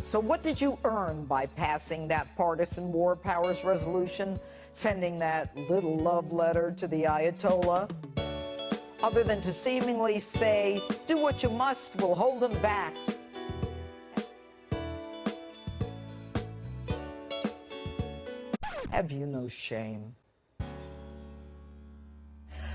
So what did you earn by passing that partisan war powers resolution, sending that little love letter to the Ayatollah? Other than to seemingly say, do what you must, we'll hold them back. Have you no shame?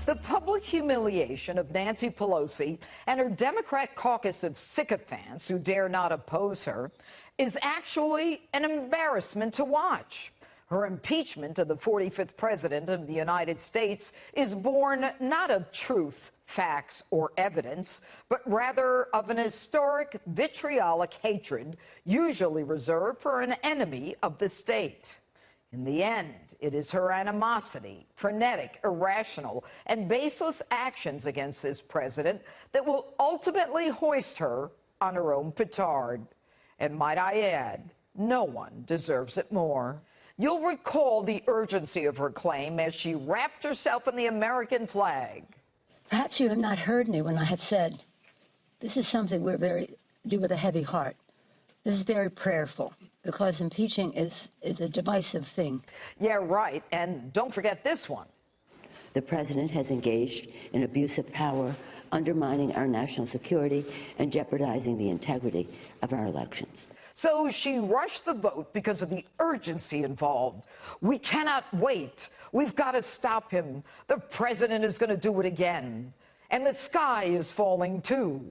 The public humiliation of Nancy Pelosi and her Democrat caucus of sycophants who dare not oppose her is actually an embarrassment to watch. Her impeachment of the 45th president of the United States is born not of truth, facts, or evidence, but rather of an historic vitriolic hatred usually reserved for an enemy of the state. In the end, it is her animosity, frenetic, irrational, and baseless actions against this president that will ultimately hoist her on her own petard. And might I add, no one deserves it more. You'll recall the urgency of her claim as she wrapped herself in the American flag. Perhaps you have not heard me when I have said, this is something we do with a heavy heart. This is very prayerful, because impeaching is a divisive thing. Yeah, right. And don't forget this one. The president has engaged in abuse of power, undermining our national security and jeopardizing the integrity of our elections. So she rushed the vote because of the urgency involved. We cannot wait. We've got to stop him. The president is going to do it again. And the sky is falling too.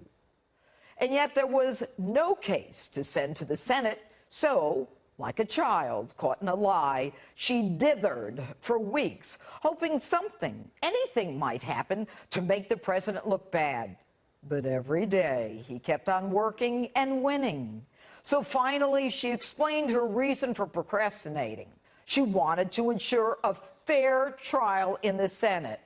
And yet there was no case to send to the Senate. So, like a child caught in a lie, she dithered for weeks, hoping something, anything might happen to make the president look bad. But every day he kept on working and winning. So finally, she explained her reason for procrastinating. She wanted to ensure a fair trial in the Senate.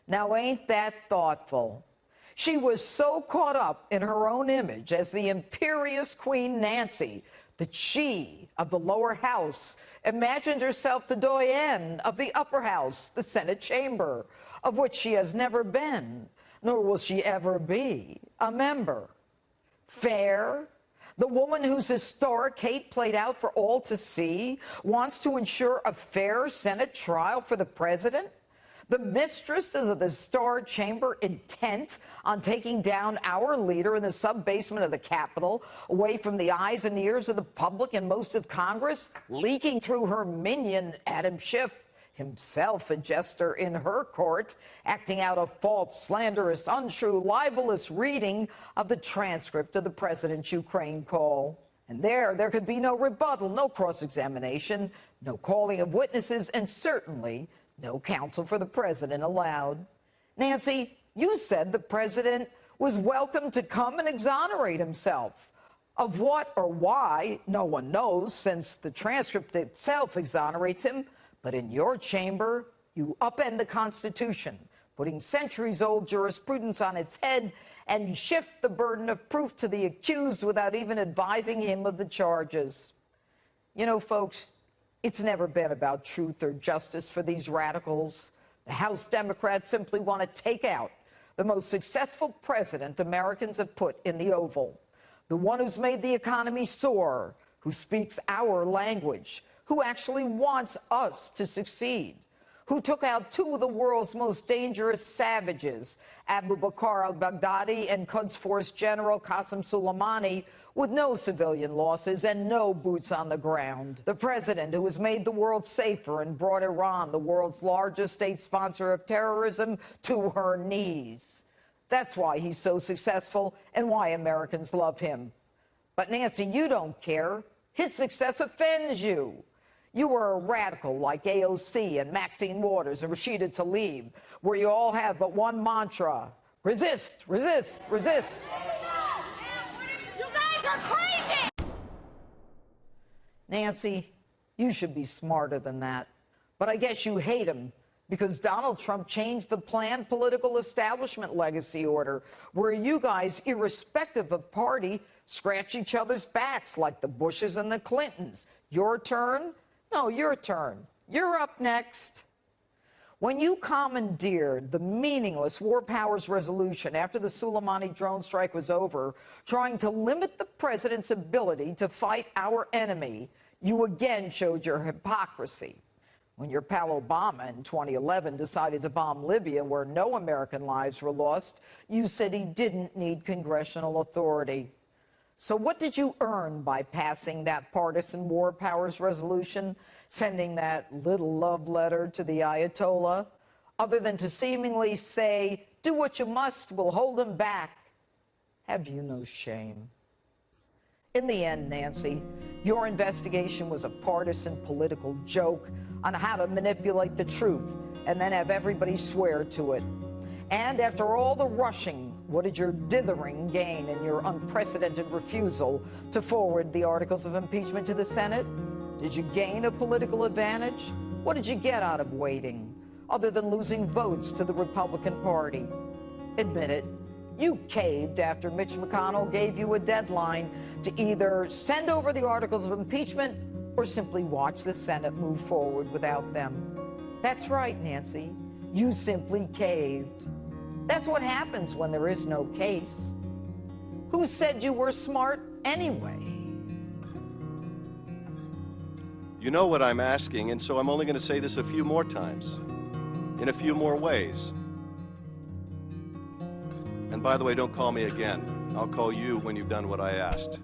Now, ain't that thoughtful? She was so caught up in her own image as the imperious Queen Nancy that she, of the lower house, imagined herself the doyenne of the upper house, the Senate chamber, of which she has never been, nor will she ever be, a member. Fair? The woman whose historic hate played out for all to see wants to ensure a fair Senate trial for the president? The mistress of the Star Chamber, intent on taking down our leader in the sub-basement of the Capitol, away from the eyes and ears of the public and most of Congress, leaking through her minion, Adam Schiff, himself a jester in her court, acting out a false, slanderous, untrue, libelous reading of the transcript of the president's Ukraine call. And there could be no rebuttal, no cross-examination, no calling of witnesses, and certainly no counsel for the president allowed. Nancy, you said the president was welcome to come and exonerate himself. Of what or why, no one knows, since the transcript itself exonerates him. But in your chamber, you upend the Constitution, putting centuries-old jurisprudence on its head, and shift the burden of proof to the accused without even advising him of the charges. You know, folks, it's never been about truth or justice for these radicals. The House Democrats simply want to take out the most successful president Americans have put in the Oval, the one who's made the economy soar, who speaks our language, who actually wants us to succeed, who took out two of the world's most dangerous savages, Abu Bakr al-Baghdadi and Quds Force General Qasem Soleimani, with no civilian losses and no boots on the ground. The president who has made the world safer and brought Iran, the world's largest state sponsor of terrorism, to her knees. That's why he's so successful and why Americans love him. But Nancy, you don't care. His success offends you. You were a radical like AOC and Maxine Waters and Rashida Tlaib, where you all have but one mantra: resist, resist, resist. You guys are crazy! Nancy, you should be smarter than that. But I guess you hate him because Donald Trump changed the planned political establishment legacy order, where you guys, irrespective of party, scratch each other's backs like the Bushes and the Clintons. Your turn? No, your turn. You're up next. When you commandeered the meaningless War Powers Resolution after the Soleimani drone strike was over, trying to limit the president's ability to fight our enemy, you again showed your hypocrisy. When your pal Obama in 2011 decided to bomb Libya, where no American lives were lost, you said he didn't need congressional authority. So what did you earn by passing that partisan War Powers Resolution, sending that little love letter to the Ayatollah, other than to seemingly say, do what you must, we'll hold him back? Have you no shame? In the end, Nancy, your investigation was a partisan political joke on how to manipulate the truth and then have everybody swear to it. And after all the rushing, what did your dithering gain in your unprecedented refusal to forward the articles of impeachment to the Senate? Did you gain a political advantage? What did you get out of waiting, other than losing votes to the Republican Party? Admit it, you caved after Mitch McConnell gave you a deadline to either send over the articles of impeachment or simply watch the Senate move forward without them. That's right, Nancy. You simply caved. That's what happens when there is no case. Who said you were smart anyway? You know what I'm asking, and so I'm only going to say this a few more times, in a few more ways. And by the way, don't call me again. I'll call you when you've done what I asked.